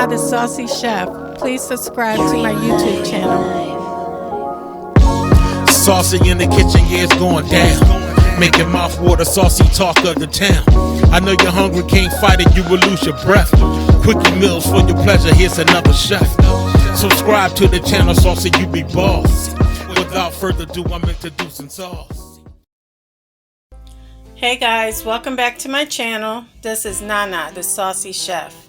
Nana the Saucy Chef. Please subscribe to my YouTube channel. Saucy in the kitchen, yeah, it's going down. Making mouthwater, saucy talk of the town. I know you're hungry, can't fight it, you will lose your breath. Quickie meals for your pleasure, here's another chef. Subscribe to the channel, Saucy, you be boss. Without further ado, I'm introducing sauce. Hey guys, welcome back to my channel. This is Nana the Saucy Chef.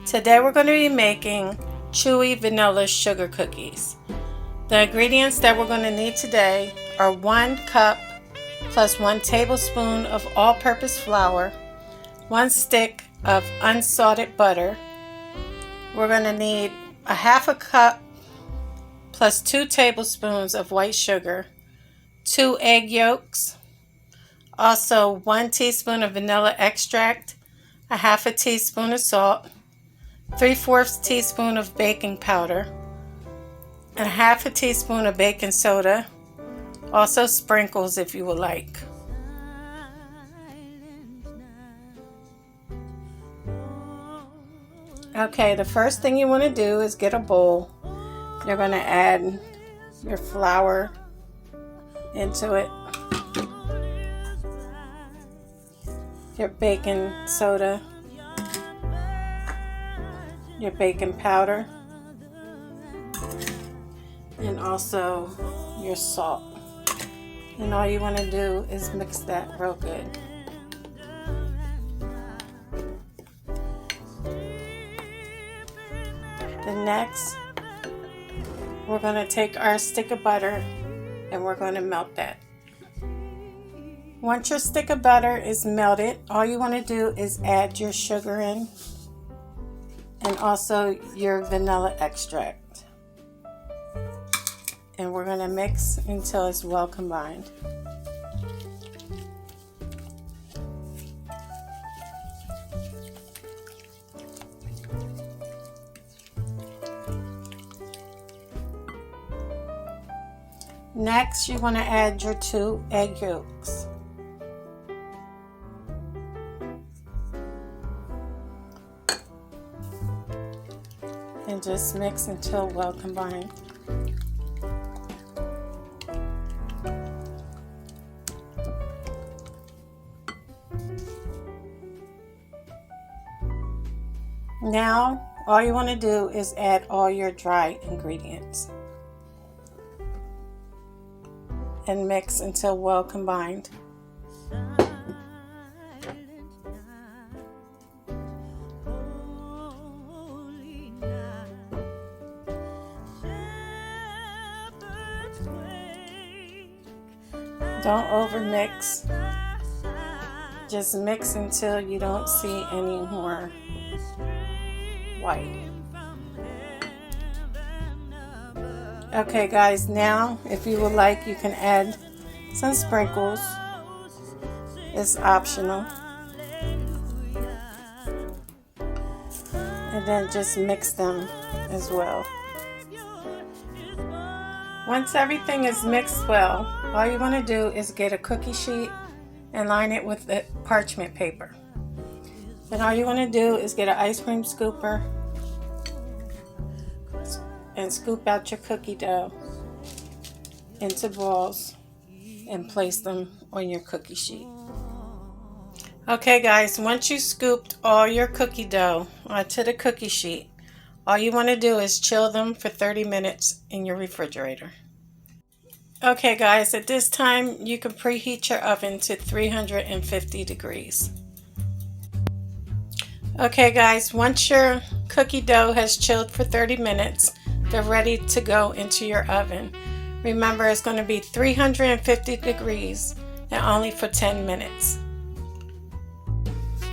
Today we're going to be making chewy vanilla sugar cookies. The ingredients that we're going to need today are 1 cup plus 1 tablespoon of all-purpose flour, 1 stick of unsalted butter. We're going to need a half a cup plus 2 tablespoons of white sugar, 2 egg yolks, also 1 teaspoon of vanilla extract, a half a teaspoon of salt, 3/4 teaspoon of baking powder, and a half a teaspoon of baking soda, also sprinkles if you would like. Okay, the first thing you want to do is get a bowl. You're going to add your flour into it, your baking soda, your baking powder, and also your salt. And all you want to do is mix that real good. Then next, we're going to take our stick of butter and we're going to melt that. Once your stick of butter is melted, all you want to do is add your sugar in and also your vanilla extract. And we're going to mix until it's well combined. Next, you want to add your 2 egg yolks. And just mix until well combined. Now, all you want to do is add all your dry ingredients and mix until well combined. Don't overmix. Just mix until you don't see any more white. Okay guys, now if you would like, you can add some sprinkles. It's optional. And then just mix them as well. Once everything is mixed well, all you want to do is get a cookie sheet and line it with the parchment paper. Then all you want to do is get an ice cream scooper and scoop out your cookie dough into balls and place them on your cookie sheet. Okay guys, once you scooped all your cookie dough onto the cookie sheet, all you want to do is chill them for 30 minutes in your refrigerator. Okay guys, at this time you can preheat your oven to 350 degrees. Okay guys, once your cookie dough has chilled for 30 minutes, they're ready to go into your oven. Remember, it's going to be 350 degrees and only for 10 minutes.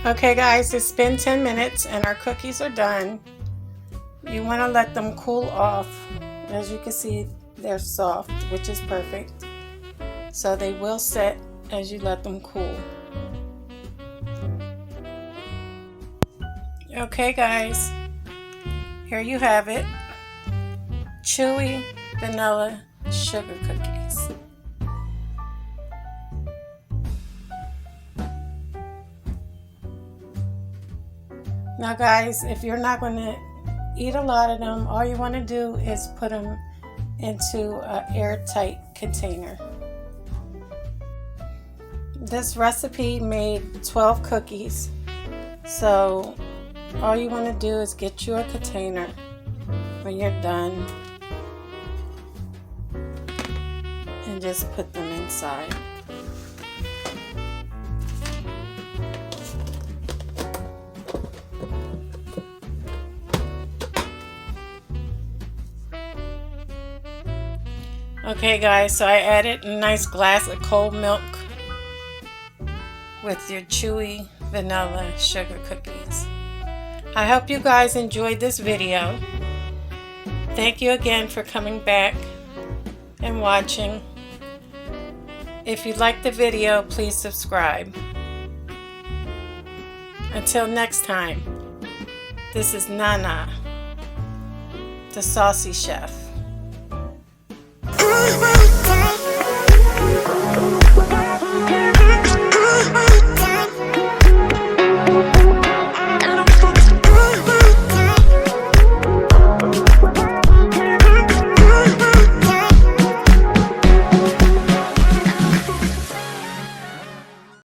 Okay guys, it's been 10 minutes and our cookies are done. You want to let them cool off. As you can see, they're soft, which is perfect. So they will set as you let them cool. Okay guys, here you have it. Chewy vanilla sugar cookies. Now guys, if you're not going to eat a lot of them, all you want to do is put them into an airtight container. This recipe made 12 cookies, so all you want to do is get you a container when you're done and just put them inside. Okay guys, so I added a nice glass of cold milk with your chewy vanilla sugar cookies. I hope you guys enjoyed this video. Thank you again for coming back and watching. If you liked the video, please subscribe. Until next time, this is Nana, the Saucy Chef.